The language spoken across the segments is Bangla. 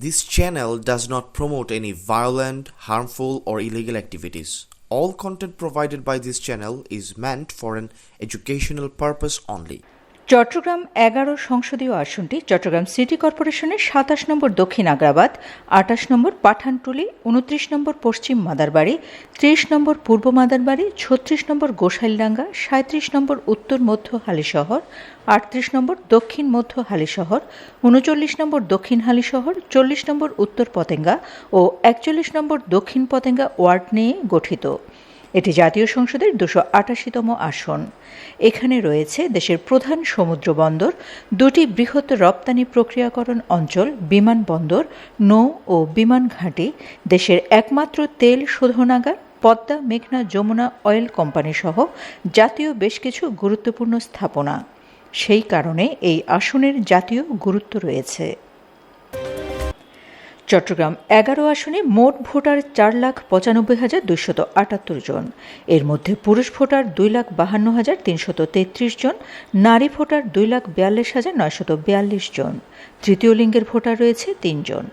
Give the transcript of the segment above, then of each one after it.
This channel does not promote any violent, harmful, or illegal activities. All content provided by this channel is meant for an educational purpose only. Chittagong ১১ সংসদীয় আসনটি চট্টগ্রাম সিটি কর্পোরেশনের ২৭ নম্বর দক্ষিণ আগ্রাবাদ, ২৮ নম্বর পাঠানটুলি, ২৯ নম্বর পশ্চিম মাদারবাড়ি, ৩০ নম্বর পূর্ব মাদারবাড়ি, ৩৬ নম্বর গোসাইলডাঙ্গা, ৩৭ নম্বর উত্তর মধ্য হালিশহর, ৩৮ নম্বর দক্ষিণ মধ্য হালিশহর, ৩৯ নম্বর দক্ষিণ হালিশহর, ৪০ নম্বর উত্তর পতেঙ্গা ও ৪১ নম্বর দক্ষিণ পতেঙ্গা ওয়ার্ড নিয়ে গঠিত। এটি জাতীয় সংসদের ২৮৮তম আসন। এখানে রয়েছে দেশের প্রধান সমুদ্র বন্দর, দুটি বৃহৎ রপ্তানি প্রক্রিয়াকরণ অঞ্চল, বিমানবন্দর, নৌ ও বিমান ঘাঁটি, দেশের একমাত্র তেল শোধনাগার, পদ্মা, মেঘনা, যমুনা অয়েল কোম্পানি সহ জাতীয় বেশ কিছু গুরুত্বপূর্ণ স্থাপনা। সেই কারণে এই আসনের জাতীয় গুরুত্ব রয়েছে। চট্টগ্রাম ১১ আসনে মোট ভোটার ৪,৯৫,২৭৮ জন। এর মধ্যে পুরুষ ভোটার ২,৫২,৩৩৩ জন, নারী ভোটার ২,৪২,৯৪২ জন। তৃতীয় লিঙ্গের ভোটার রয়েছে ৩ জন।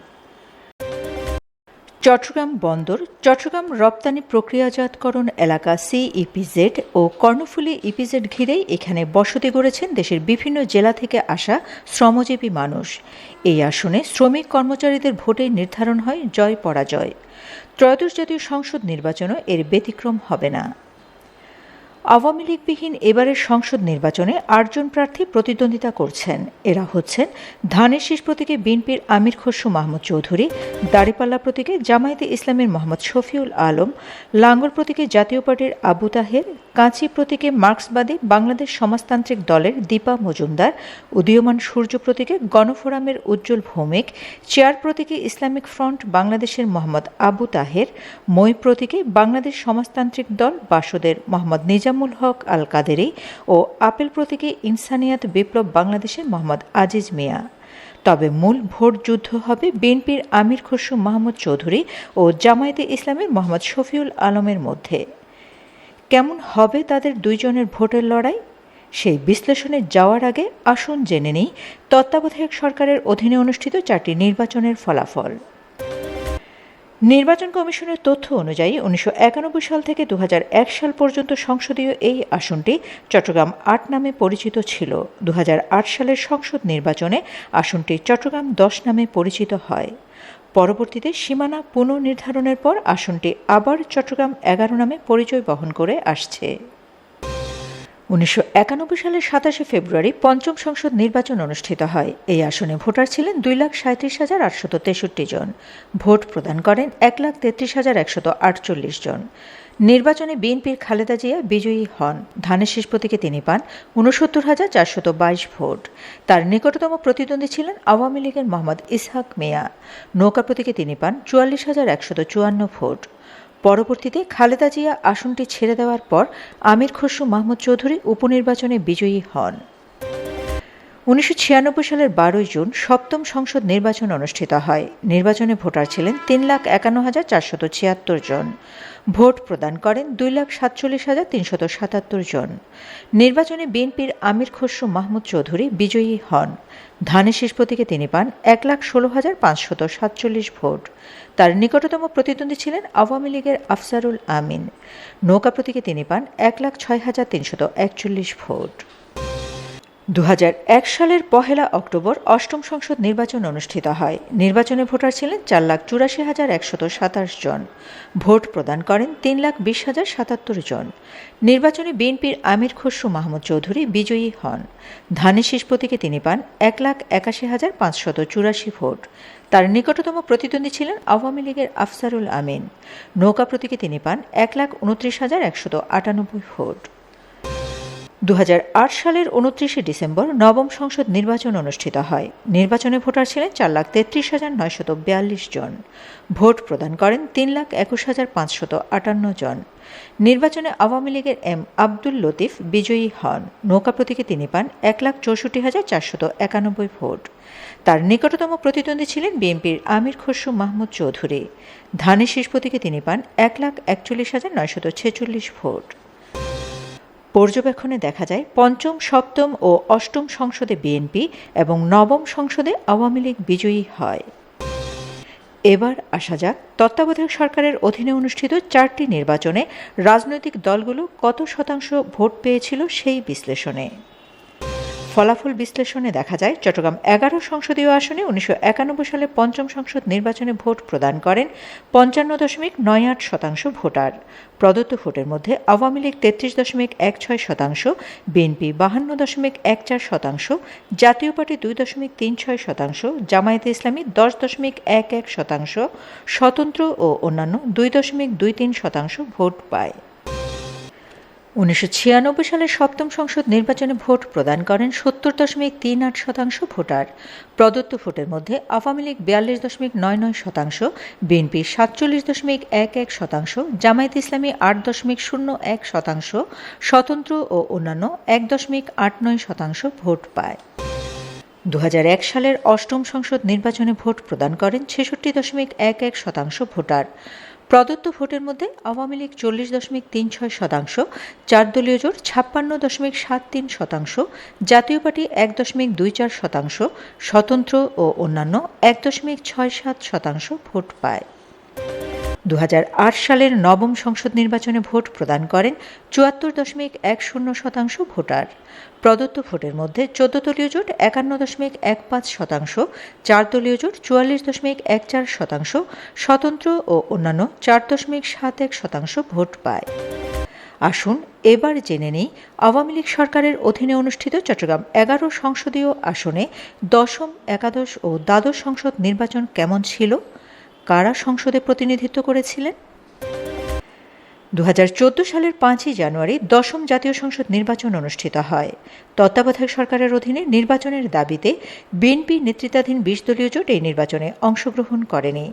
চট্টগ্রাম বন্দর, চট্টগ্রাম রপ্তানি প্রক্রিয়াজাতকরণ এলাকা CEPZ ও কর্ণফুলী EPZ ঘিরেই এখানে বসতি গড়েছেন দেশের বিভিন্ন জেলা থেকে আসা শ্রমজীবী মানুষ। এই আসনে শ্রমিক কর্মচারীদের ভোটে নির্ধারণ হয় জয় পরাজয়। ত্রয়োদশ জাতীয় সংসদ নির্বাচনও এর ব্যতিক্রম হবে না। আওয়ামী লীগবিহীন এবারের সংসদ নির্বাচনে ৮ জন প্রার্থী প্রতিদ্বন্দ্বিতা করছেন। এরা হচ্ছেন ধানের শীষ প্রতীকে বিএনপির আমির খসরু মাহমুদ চৌধুরী, দাঁড়িপাল্লা প্রতীকে জামায়াতে ইসলামের মোহাম্মদ শফিউল আলম, লাঙ্গল প্রতীকে জাতীয় পার্টির আবু তাহের, কাঁচি প্রতীকে মার্ক্সবাদী বাংলাদেশ সমাজতান্ত্রিক দলের দীপা মজুমদার, উদীয়মান সূর্য প্রতীকে গণফোরামের উজ্জ্বল ভৌমিক, চেয়ার প্রতীকে ইসলামিক ফ্রন্ট বাংলাদেশের মোহাম্মদ আবু তাহের, মই প্রতীকে বাংলাদেশ সমাজতান্ত্রিক দল বাসদের মোহাম্মদ নিজামুল হক আল কাদেরি ও আপেল প্রতীকে ইনসানিয়াত বিপ্লব বাংলাদেশের মোহাম্মদ আজিজ মিয়া। তবে মূল ভোট যুদ্ধ হবে বিএনপির আমির খসরু মাহমুদ চৌধুরী ও জামায়াতে ইসলামের মোহাম্মদ শফিউল আলমের মধ্যে। কেমন হবে তাদের দুইজনের ভোটের লড়াই? সেই বিশ্লেষণে যাওয়ার আগে আসুন জেনে নেই তত্ত্বাবধায়ক সরকারের অধীনে অনুষ্ঠিত ৪টি নির্বাচনের ফলাফল। নির্বাচন কমিশনের তথ্য অনুযায়ী ১৯৯১ সাল থেকে ২০০১ সাল পর্যন্ত সংসদীয় এই আসনটি চট্টগ্রাম ৮ নামে পরিচিত ছিল। ২০০৮ সালের সংসদ নির্বাচনে আসনটি চট্টগ্রাম ১০ নামে পরিচিত হয়। পরবর্তীতে সীমানা পুনর্নির্ধারণের পর আসনটি আবার চট্টগ্রাম ১১ নামে পরিচয় বহন করে আসছে। ১৯৯১ সালের ২৭শে ফেব্রুয়ারি পঞ্চম সংসদ নির্বাচন অনুষ্ঠিত হয়। এই আসনে ভোটার ছিলেন ২,৩৭,৮৬৩ জন। ভোট প্রদান করেন ১,৩৩,১৪৮ জন। নির্বাচনে বিএনপির খালেদা জিয়া বিজয়ী হন। ধানের শীষ প্রতীকে তিনি পান ৬৯,৪২২ ভোট। তার নিকটতম প্রতিদ্বন্দ্বী ছিলেন আওয়ামী লীগের মোহাম্মদ ইসহাক মিয়া। নৌকা প্রতীকে তিনি পান ৪৪,১৫৪ ভোট। পরবর্তীতে খালেদা জিয়া আসনটি ছেড়ে দেওয়ার পর আমির খসরু মাহমুদ চৌধুরী উপনির্বাচনে বিজয়ী হন। ১৯৯৬ সালের ১২ জুন সপ্তম সংসদ নির্বাচন অনুষ্ঠিত হয়। নির্বাচনে ভোটার ছিলেন ৩,৫১,৪৭৬ জন। ভোট প্রদান করেন ২,৪৭,৩৭৭ জন। নির্বাচনে বিএনপির আমির খসরু মাহমুদ চৌধুরী বিজয়ী হন। ধানের শীষ প্রতীকে তিনি পান ১,১৬,৫৪৭ ভোট। তার নিকটতম প্রতিদ্বন্দ্বী ছিলেন আওয়ামী লীগের আফসারুল আমিন। নৌকা প্রতীকে তিনি পান ১,০৬,৩৪১ ভোট। ২০০১ সালের ১ অক্টোবর অষ্টম সংসদ নির্বাচন অনুষ্ঠিত হয়। নির্বাচনে ভোটার ছিলেন ৪,৮৪,১২৭ জন। ভোট প্রদান করেন ৩,২০,০৭৭ জন। নির্বাচনে বিএনপির আমির খসরু মাহমুদ চৌধুরী বিজয়ী হন। ধানের শীষ প্রতীকে তিনি পান ১,৮১,৫৮৪ ভোট। তার নিকটতম প্রতিদ্বন্দ্বী ছিলেন আওয়ামী লীগের আফসারুল আমিন। নৌকা প্রতীকে তিনি পান ১,২৯,১৯৮ ভোট। ২০০৮ সালের ২৯শে ডিসেম্বর নবম সংসদ নির্বাচন অনুষ্ঠিত হয়। নির্বাচনে ভোটার ছিলেন ৪,৩৩,৯৪২ জন। ভোট প্রদান করেন ৩,২১,৫৫৮ জন। নির্বাচনে আওয়ামী লীগের এম আব্দুল লতিফ বিজয়ী হন। নৌকা প্রতীকে তিনি পান ১,৬৪,৪৯১ ভোট। তার নিকটতম প্রতিদ্বন্দ্বী ছিলেন বিএনপির আমির খসরু মাহমুদ চৌধুরী। ধানের শীষ প্রতীকে তিনি পান ১,৪১,৯৪৬ ভোট। পর্যবেক্ষণে দেখা যায় পঞ্চম, সপ্তম ও অষ্টম সংসদে বিএনপি এবং নবম সংসদে আওয়ামী লীগ বিজয়ী হয়। এবার আসা যাক তত্ত্বাবধায়ক সরকারের অধীনে অনুষ্ঠিত 4টি নির্বাচনে রাজনৈতিক দলগুলো কত শতাংশ ভোট পেয়েছিল সেই বিশ্লেষণে। ফলাফল বিশ্লেষণে দেখা যায় চট্টগ্রাম 11 সংসদীয় আসনে 1991 সালে পঞ্চম সংসদ নির্বাচনে ভোট প্রদান করেন 55.98% ভোটার। প্রদত্ত ভোটের মধ্যে আওয়ামী লীগ 33.16%, বিএনপি 52.14%, জাতীয় পার্টি 2.36%, জামায়াতে ইসলামী 10.11%, স্বতন্ত্র ও অন্যান্য 2.23% ভোট পায়। 1996 সালে সপ্তম সংসদ নির্বাচনে ভোট প্রদান করেন 70.38% ভোটার। প্রদত্ত ভোটের মধ্যে আওয়ামী লীগ 42.99%, বিএনপি 47.11%, জামায়াতে ইসলামী 8.01%, স্বতন্ত্র ও অন্যান্য 1.89% ভোট পায়। 2001 সালের অষ্টম সংসদ নির্বাচনে ভোট প্রদান করেন 66.11% ভোটার। প্রদত্ত ভোটের মধ্যে আওয়ামী লীগ 40.36%, 4 দলীয় জোট 56.73%, জাতীয় পার্টি 1.24%, স্বতন্ত্র ও অন্যান্য 1.67% ভোট পায়। 2008 সালের নবম সংসদ নির্বাচনে ভোট প্রদান করেন 74.10% ভোটার। প্রদত্ত ভোটের মধ্যে 14 দলীয় জোট 51.15%, 4 দলীয় জোট 44.14%, স্বতন্ত্র ও অন্যান্য 4.71% ভোট পায়। আসুন এবার জেনে নেই আওয়ামী লীগ সরকারের অধীনে অনুষ্ঠিত চট্টগ্রাম 11 সংসদীয় আসনে দশম, একাদশ ও দ্বাদশ সংসদ নির্বাচন কেমন ছিল, কারা সংসদে প্রতিনিধিত্ব করেছিলেন। 2014 সালের 5 জানুয়ারি দশম জাতীয় সংসদ নির্বাচন অনুষ্ঠিত হয়। তত্ত্বাবধায়ক সরকারের অধীনে নির্বাচনের দাবিতে বিএনপি নেতৃত্বাধীন 20 দলীয় জোট এই নির্বাচনে অংশগ্রহণ করেনি।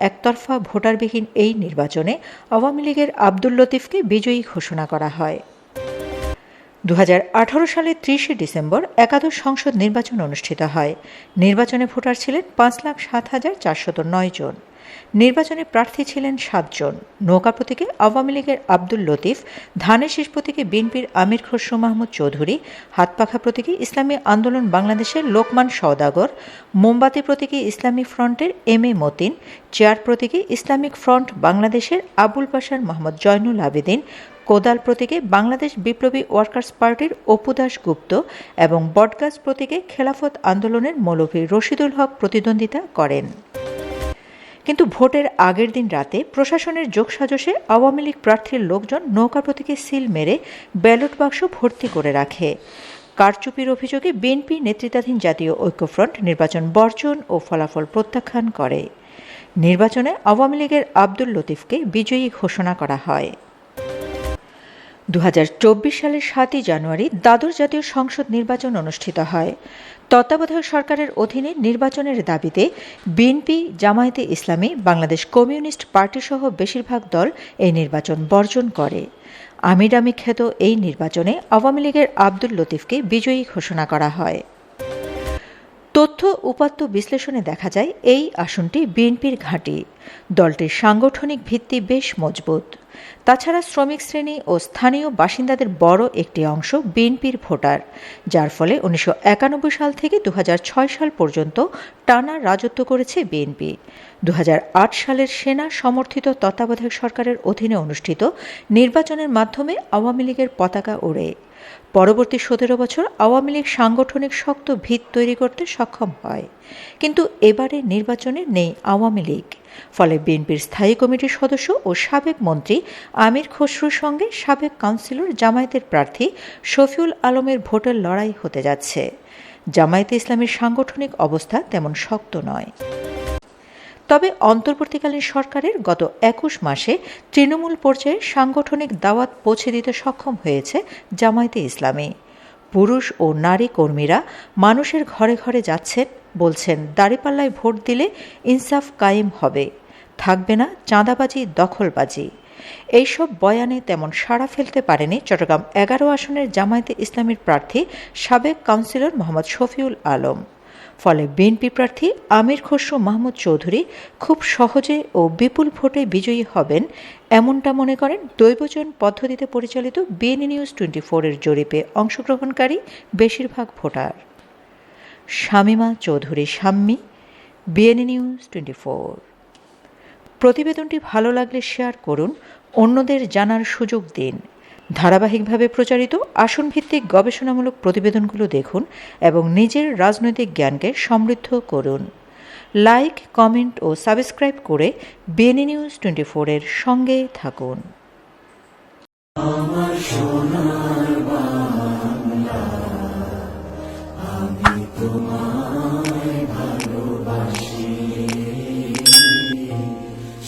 একতরফা ভোটারবিহীন এই নির্বাচনে আওয়ামী লীগের আব্দুল লতিফকে বিজয়ী ঘোষণা করা হয়। 2018 সালের 30 ডিসেম্বর একাদশ সংসদ নির্বাচন অনুষ্ঠিত হয়। নির্বাচনে ভোটার ছিলেন 5,07,409 জন। নির্বাচনে প্রার্থী ছিলেন 7 জন। নৌকা প্রতীকে আওয়ামী লীগের আব্দুল লতিফ, ধানের শীষ প্রতীকে বিএনপির আমির খসরু মাহমুদ চৌধুরী, হাতপাখা প্রতীকে ইসলামী আন্দোলন বাংলাদেশের লোকমান সওদাগর, মোমবাতি প্রতীকে ইসলামী ফ্রন্টের এম এ মতিন, চেয়ার প্রতীকে ইসলামিক ফ্রন্ট বাংলাদেশের আবুল বাশার মোহাম্মদ জয়নুল আবেদিন, কোদাল প্রতীকে বাংলাদেশ বিপ্লবী ওয়ার্কার্স পার্টির অপু দাস গুপ্ত এবং বটগাছ প্রতীকে খেলাফত আন্দোলনের মৌলভী রশিদুল হক প্রতিদ্বন্দ্বিতা করেন। কিন্তু ভোটের আগের দিন রাতে প্রশাসনের যোগসাজশে আওয়ামী লীগ প্রার্থীর লোকজন নৌকা প্রতীকে সিল মেরে ব্যালট বাক্স ভর্তি করে রাখে। কারচুপির অভিযোগে বিএনপি নেতৃত্বাধীন জাতীয় ঐক্যফ্রন্ট নির্বাচন বর্জন ও ফলাফল প্রত্যাখ্যান করে। নির্বাচনে আওয়ামী লীগের আব্দুল লতিফকে বিজয়ী ঘোষণা করা হয়। 2024 সালের 7 জানুয়ারি দ্বাদশ জাতীয় সংসদ নির্বাচন অনুষ্ঠিত হয়। তত্ত্বাবধায়ক সরকারের অধীনে নির্বাচনের দাবিতে বিএনপি, জামায়াতে ইসলামী, বাংলাদেশ কমিউনিস্ট পার্টিসহ বেশিরভাগ দল এই নির্বাচন বর্জন করে। আমিরামি খ্যাত এই নির্বাচনে আওয়ামী লীগের আব্দুল লতিফকে বিজয়ী ঘোষণা করা হয়। তথ্য উপাত্ত বিশ্লেষণে দেখা যায় এই আসনটি বিএনপির ঘাঁটি। দলটির সাংগঠনিক ভিত্তি বেশ মজবুত। তাছাড়া শ্রমিক শ্রেণী ও স্থানীয় বাসিন্দাদের বড় একটি অংশ বিএনপির ভোটার, যার ফলে 1991 সাল থেকে 2006 সাল পর্যন্ত টানা রাজত্ব করেছে বিএনপি। 2008 সালের সেনা সমর্থিত তত্ত্বাবধায়ক সরকারের অধীনে অনুষ্ঠিত নির্বাচনের মাধ্যমে আওয়ামী লীগের পতাকা ওড়ে। পরবর্তী 17 বছর আওয়ামী লীগ সাংগঠনিক শক্ত ভিত তৈরি করতে সক্ষম হয়, কিন্তু এবারে নির্বাচনে নেই আওয়ামী লীগ। ফলে বিএনপির স্থায়ী কমিটির সদস্য ও সাবেক মন্ত্রী আমির খসরুর সঙ্গে সাবেক কাউন্সিলর জামায়াতের প্রার্থী শফিউল আলমের ভোটের লড়াই হতে যাচ্ছে। জামায়াতে ইসলামের সাংগঠনিক অবস্থা তেমন শক্ত নয়। তবে অন্তর্বর্তীকালীন সরকারের গত 21 মাসে তৃণমূল পর্যায়ে সাংগঠনিক দাওয়াত পৌঁছে দিতে সক্ষম হয়েছে জামায়াতে ইসলামী। পুরুষ ও নারী কর্মীরা মানুষের ঘরে ঘরে যাচ্ছেন, বলছেন দাঁড়িপাল্লায় ভোট দিলে ইনসাফ কায়েম হবে, থাকবে না চাঁদাবাজি, দখলবাজি। এইসব বয়ানে তেমন সাড়া ফেলতে পারেনি চট্টগ্রাম 11 আসনের জামায়াতে ইসলামীর প্রার্থী সাবেক কাউন্সিলর মোহাম্মদ শফিউল আলম। ফলে বিএনপি প্রার্থী আমির খসরু মাহমুদ চৌধুরী খুব সহজে ও বিপুল ভোটে বিজয়ী হবেন, এমনটা মনে করেন দৈবচয়ন পদ্ধতিতে পরিচালিত বিএনএ নিউজ 24 এর জরিপে অংশগ্রহণকারী বেশিরভাগ voter. Shamima Chowdhury Shammi, BNA news 24। প্রতিবেদনটি ভালো লাগলে শেয়ার করুন, অন্যদের জানার সুযোগ দিন। ধারাবাহিকভাবে প্রচারিত আসনভিত্তিক গবেষণামূলক প্রতিবেদনগুলো দেখুন এবং নিজের রাজনৈতিক জ্ঞানকে সমৃদ্ধ করুন। লাইক, কমেন্ট ও সাবস্ক্রাইব করে বিএনএ নিউজ 24 এর সঙ্গে থাকুন।